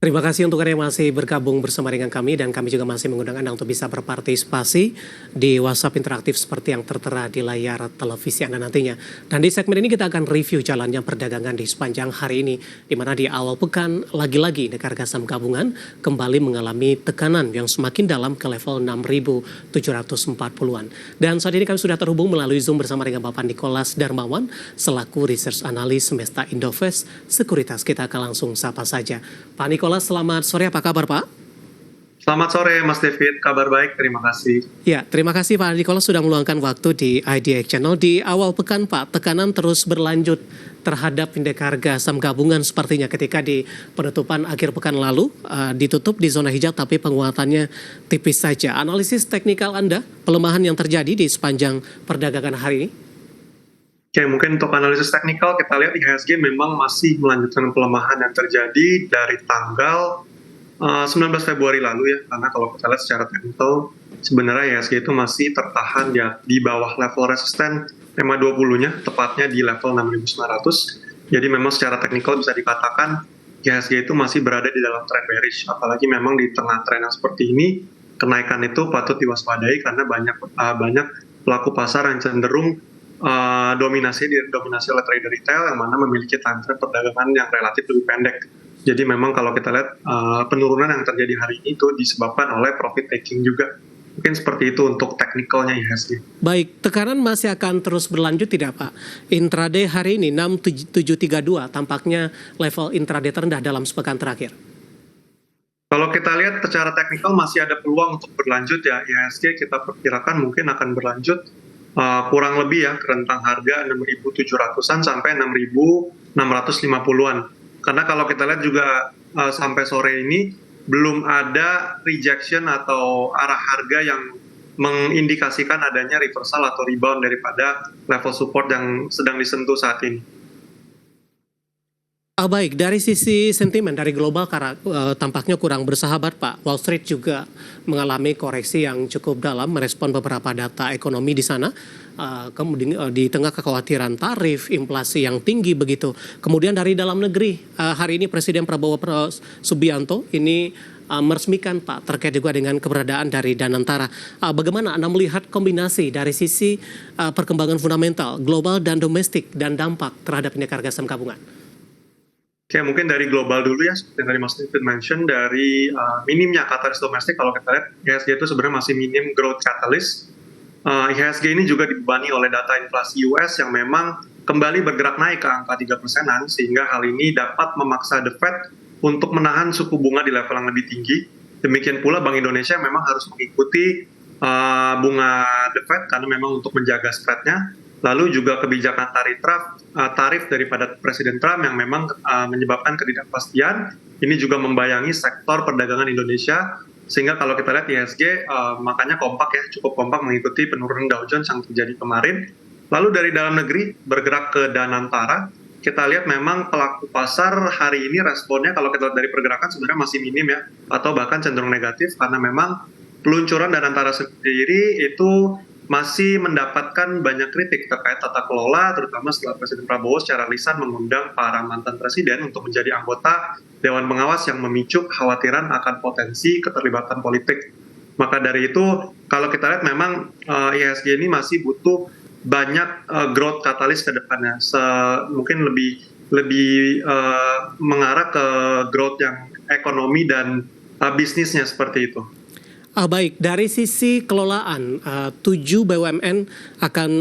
Terima kasih untuk Anda yang masih bergabung bersama dengan kami dan kami juga masih mengundang Anda untuk bisa berpartisipasi di WhatsApp interaktif seperti yang tertera di layar televisi Anda nantinya. Dan di segmen ini kita akan review jalannya perdagangan di sepanjang hari ini, di mana di awal pekan lagi-lagi negara saham gabungan kembali mengalami tekanan yang semakin dalam ke level 6.740-an. Dan saat ini kami sudah terhubung melalui Zoom bersama dengan Bapak Nicholas Darmawan selaku Research Analyst Semesta Indovest Sekuritas. Kita akan langsung sapa saja. Pak Nicholas, selamat sore, apa kabar Pak? Selamat sore Mas David, kabar baik, terima kasih. Ya, terima kasih Pak Nicholas sudah meluangkan waktu di IDX Channel. Di awal pekan Pak, tekanan terus berlanjut terhadap indeks harga saham gabungan sepertinya ketika di penutupan akhir pekan lalu ditutup di zona hijau tapi penguatannya tipis saja. Analisis teknikal Anda, pelemahan yang terjadi di sepanjang perdagangan hari ini? Oke, mungkin untuk analisis teknikal kita lihat IHSG memang masih melanjutkan pelemahan yang terjadi dari tanggal 19 Februari lalu ya, karena kalau kita lihat secara teknikal sebenarnya IHSG itu masih tertahan ya di bawah level resisten EMA 20-nya, tepatnya di level 6.900. Jadi memang secara teknikal bisa dikatakan IHSG itu masih berada di dalam tren bearish, apalagi memang di tengah tren yang seperti ini kenaikan itu patut diwaspadai karena banyak pelaku pasar yang cenderung dominasi oleh trader retail yang mana memiliki time frame perdagangan yang relatif lebih pendek. Jadi memang kalau kita lihat penurunan yang terjadi hari ini itu disebabkan oleh profit taking juga. Mungkin seperti itu untuk teknikalnya IHSG. Baik, tekanan masih akan terus berlanjut tidak Pak? Intraday hari ini 6732 tampaknya level intraday terendah dalam sepekan terakhir. Kalau kita lihat secara teknikal masih ada peluang untuk berlanjut ya. IHSG kita perkirakan mungkin akan berlanjut kurang lebih ya ke rentang harga 6.700-an sampai 6.650-an. Karena kalau kita lihat juga sampai sore ini belum ada rejection atau arah harga yang mengindikasikan adanya reversal atau rebound daripada level support yang sedang disentuh saat ini. Baik, dari sisi sentimen dari global karena tampaknya kurang bersahabat Pak. Wall Street juga mengalami koreksi yang cukup dalam merespon beberapa data ekonomi di sana. Kemudian di tengah kekhawatiran tarif, inflasi yang tinggi begitu. Kemudian dari dalam negeri, hari ini Presiden Prabowo Subianto ini meresmikan Pak terkait juga dengan keberadaan dari Danantara. Bagaimana Anda melihat kombinasi dari sisi perkembangan fundamental global dan domestik dan dampak terhadap indeks harga saham gabungan? Oke, mungkin dari global dulu ya, seperti yang tadi Mas David mention, dari minimnya katalis domestik, kalau kita lihat IHSG itu sebenarnya masih minim growth catalyst. IHSG ini juga dibebani oleh data inflasi US yang memang kembali bergerak naik ke angka 3%-an, sehingga hal ini dapat memaksa The Fed untuk menahan suku bunga di level yang lebih tinggi. Demikian pula Bank Indonesia memang harus mengikuti bunga The Fed karena memang untuk menjaga spread-nya. Lalu juga kebijakan tarif daripada Presiden Trump yang memang menyebabkan ketidakpastian. Ini juga membayangi sektor perdagangan Indonesia. Sehingga kalau kita lihat IHSG makanya kompak ya, cukup kompak mengikuti penurunan Dow Jones yang terjadi kemarin. Lalu dari dalam negeri bergerak ke Danantara. Kita lihat memang pelaku pasar hari ini responnya kalau kita lihat dari pergerakan sebenarnya masih minim ya. Atau bahkan cenderung negatif karena memang peluncuran Danantara sendiri itu masih mendapatkan banyak kritik terkait tata kelola, terutama setelah Presiden Prabowo secara lisan mengundang para mantan presiden untuk menjadi anggota Dewan Pengawas yang memicu kekhawatiran akan potensi keterlibatan politik. Maka dari itu, kalau kita lihat memang IHSG ini masih butuh banyak growth katalis ke depannya. Mungkin lebih mengarah ke growth yang ekonomi dan bisnisnya seperti itu. Baik, dari sisi kelolaan, 7 BUMN akan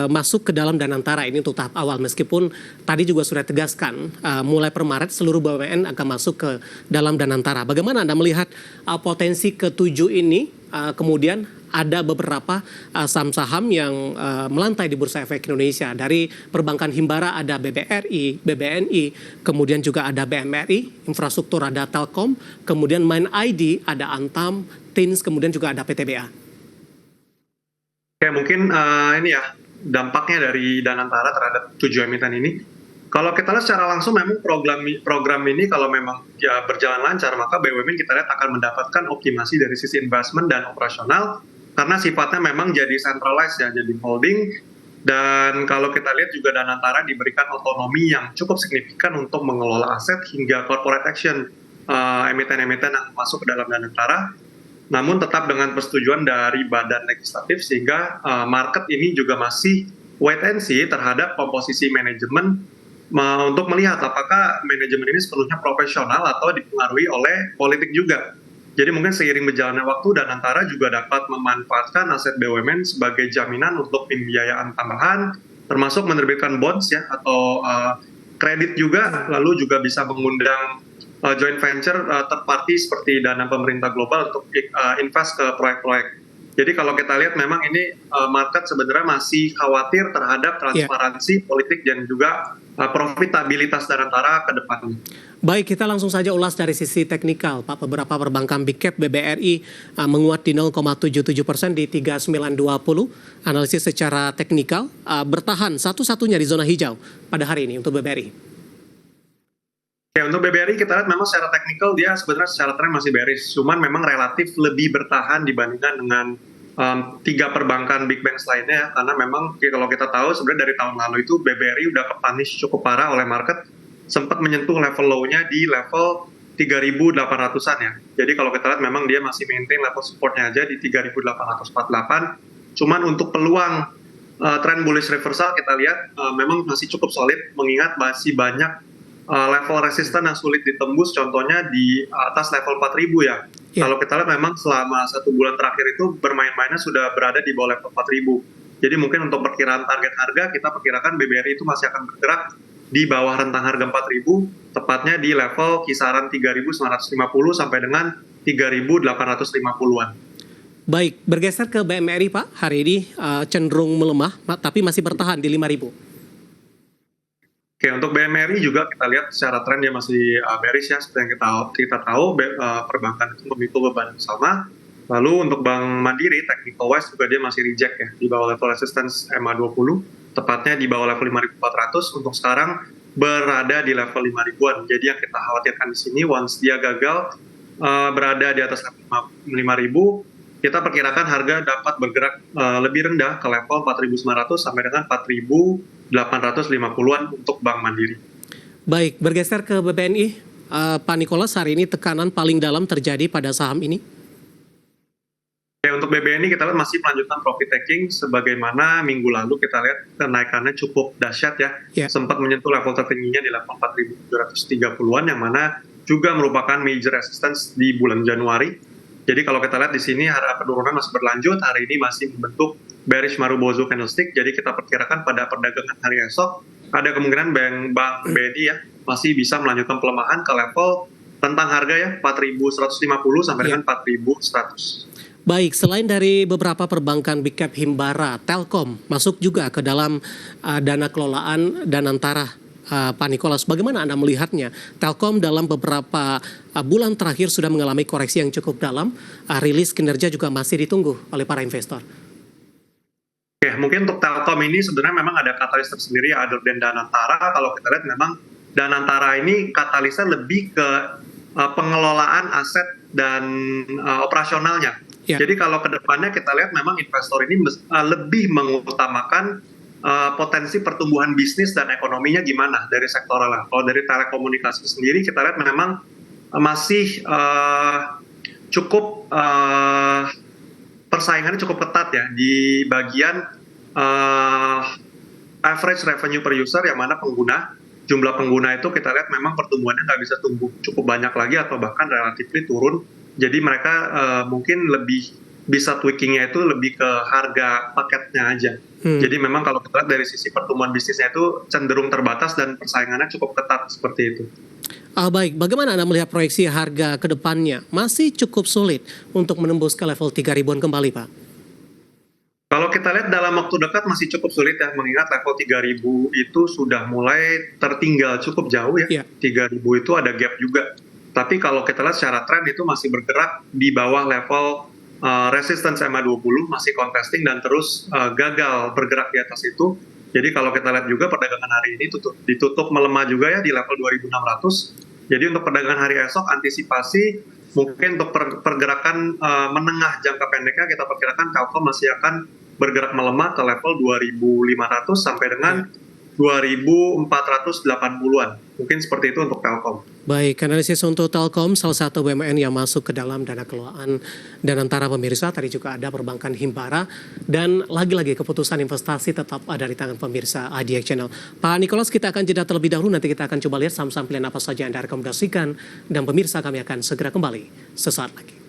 masuk ke dalam Danantara ini untuk tahap awal. Meskipun tadi juga sudah tegaskan, mulai per Maret seluruh BUMN akan masuk ke dalam Danantara. Bagaimana Anda melihat potensi ke-7 ini? Kemudian ada beberapa saham-saham yang melantai di Bursa Efek Indonesia. Dari perbankan Himbara ada BBRI, BBNI, kemudian juga ada BMRI, infrastruktur ada Telkom, kemudian Mind ID, ada Antam, TINS, kemudian juga ada PTBA. Oke, mungkin ini ya dampaknya dari Danantara terhadap 7 emiten ini. Kalau kita lihat secara langsung memang program ini kalau memang ya berjalan lancar, maka BUMN kita lihat akan mendapatkan optimasi dari sisi investment dan operasional karena sifatnya memang jadi centralized ya, jadi holding. Dan kalau kita lihat juga Danantara diberikan otonomi yang cukup signifikan untuk mengelola aset hingga corporate action. emiten-emiten yang masuk ke dalam Danantara, namun tetap dengan persetujuan dari badan legislatif, sehingga market ini juga masih wait and see terhadap komposisi manajemen untuk melihat apakah manajemen ini sepenuhnya profesional atau dipengaruhi oleh politik juga. Jadi mungkin seiring berjalannya waktu, Danantara juga dapat memanfaatkan aset BUMN sebagai jaminan untuk pembiayaan tambahan, termasuk menerbitkan bonds ya atau kredit juga, lalu juga bisa mengundang joint venture third party seperti dana pemerintah global untuk invest ke proyek-proyek. Jadi kalau kita lihat memang ini market sebenarnya masih khawatir terhadap transparansi politik dan juga profitabilitas Danantara ke depannya. Baik, kita langsung saja ulas dari sisi teknikal, Pak. Beberapa perbankan Big Cap BBRI menguat di 0,77% di 3920. Analisis secara teknikal bertahan satu-satunya di zona hijau pada hari ini untuk BBRI. Ya, untuk BBRI kita lihat memang secara teknikal dia sebenarnya secara tren masih bearish, cuman memang relatif lebih bertahan dibandingkan dengan tiga perbankan big banks lainnya, karena memang kalau kita tahu sebenarnya dari tahun lalu itu BBRI udah kepunish cukup parah oleh market, sempat menyentuh level low-nya di level 3.800-an ya. Jadi kalau kita lihat memang dia masih maintain level support-nya aja di 3.848. Cuman untuk peluang trend bullish reversal kita lihat memang masih cukup solid, mengingat masih banyak level resisten yang sulit ditembus, contohnya di atas level 4.000 ya. Kalau kita lihat memang selama 1 bulan terakhir itu bermain-mainnya sudah berada di bawah level 4.000. Jadi mungkin untuk perkiraan target harga, kita perkirakan BBRI itu masih akan bergerak di bawah rentang harga 4.000, tepatnya di level kisaran 3.950 sampai dengan 3.850-an. Baik, bergeser ke BMRI Pak, hari ini cenderung melemah, tapi masih bertahan di 5.000. Oke, untuk BMRI juga kita lihat secara tren dia masih bearish ya, seperti yang kita tahu perbankan itu memikul beban sama. Lalu untuk Bank Mandiri, technical wise juga dia masih reject ya, di bawah level resistance MA20, tepatnya di bawah level 5.400, untuk sekarang berada di level 5.000-an. Jadi yang kita khawatirkan di sini, once dia gagal berada di atas level 5.000, kita perkirakan harga dapat bergerak lebih rendah ke level 4.900 sampai dengan 4.850-an untuk Bank Mandiri. Baik, bergeser ke BBNI, Pak Nicholas, hari ini tekanan paling dalam terjadi pada saham ini. Ya, untuk BBNI kita lihat masih melanjutkan profit taking, sebagaimana minggu lalu kita lihat kenaikannya cukup dahsyat ya, sempat menyentuh level tertingginya di level 4.730-an, yang mana juga merupakan major resistance di bulan Januari. Jadi kalau kita lihat di sini harga penurunan masih berlanjut, hari ini masih membentuk bearish Marubozu candlestick, jadi kita perkirakan pada perdagangan hari esok ada kemungkinan Bank BNI ya masih bisa melanjutkan pelemahan ke level tentang harga ya 4.150 sampai dengan 4.100. Baik, selain dari beberapa perbankan Big Cap Himbara, Telkom masuk juga ke dalam dana kelolaan Danantara. Pak Nicholas, bagaimana Anda melihatnya? Telkom dalam beberapa bulan terakhir sudah mengalami koreksi yang cukup dalam, rilis kinerja juga masih ditunggu oleh para investor. Oke, mungkin untuk Telkom ini sebenarnya memang ada katalis tersendiri other than Danantara. Kalau kita lihat memang Danantara ini katalisnya lebih ke pengelolaan aset dan operasionalnya. Jadi kalau ke depannya kita lihat memang investor ini lebih mengutamakan potensi pertumbuhan bisnis dan ekonominya gimana dari sektoral. Kalau dari telekomunikasi sendiri kita lihat memang masih cukup persaingannya cukup ketat ya di bagian average revenue per user, yang mana jumlah pengguna itu kita lihat memang pertumbuhannya nggak bisa tumbuh cukup banyak lagi atau bahkan relatifly turun. Jadi mereka mungkin lebih bisa tweakingnya itu lebih ke harga paketnya aja. Jadi memang kalau kita lihat dari sisi pertumbuhan bisnisnya itu cenderung terbatas dan persaingannya cukup ketat seperti itu. Baik, bagaimana Anda melihat proyeksi harga ke depannya? Masih cukup sulit untuk menembus ke level 3.000-an kembali, Pak? Kalau kita lihat dalam waktu dekat masih cukup sulit ya, mengingat level 3.000 itu sudah mulai tertinggal cukup jauh ya. 3.000 itu ada gap juga. Tapi kalau kita lihat secara tren itu masih bergerak di bawah level resistance MA20, masih contesting dan terus gagal bergerak di atas itu. Jadi kalau kita lihat juga perdagangan hari ini ditutup melemah juga ya di level 2.600. Jadi untuk perdagangan hari esok antisipasi mungkin untuk pergerakan menengah jangka pendeknya kita perkirakan Telkom masih akan bergerak melemah ke level 2.500 sampai dengan 2.480-an. Mungkin seperti itu untuk Telkom. Baik, analisis untuk Telkom, salah satu BUMN yang masuk ke dalam dana kelolaan dan antara pemirsa, tadi juga ada perbankan Himbara, dan lagi-lagi keputusan investasi tetap ada di tangan pemirsa IDX Channel. Pak Nicholas, kita akan jeda terlebih dahulu, nanti kita akan coba lihat saham-saham pilihan apa saja yang Anda rekomendasikan, dan pemirsa kami akan segera kembali sesaat lagi.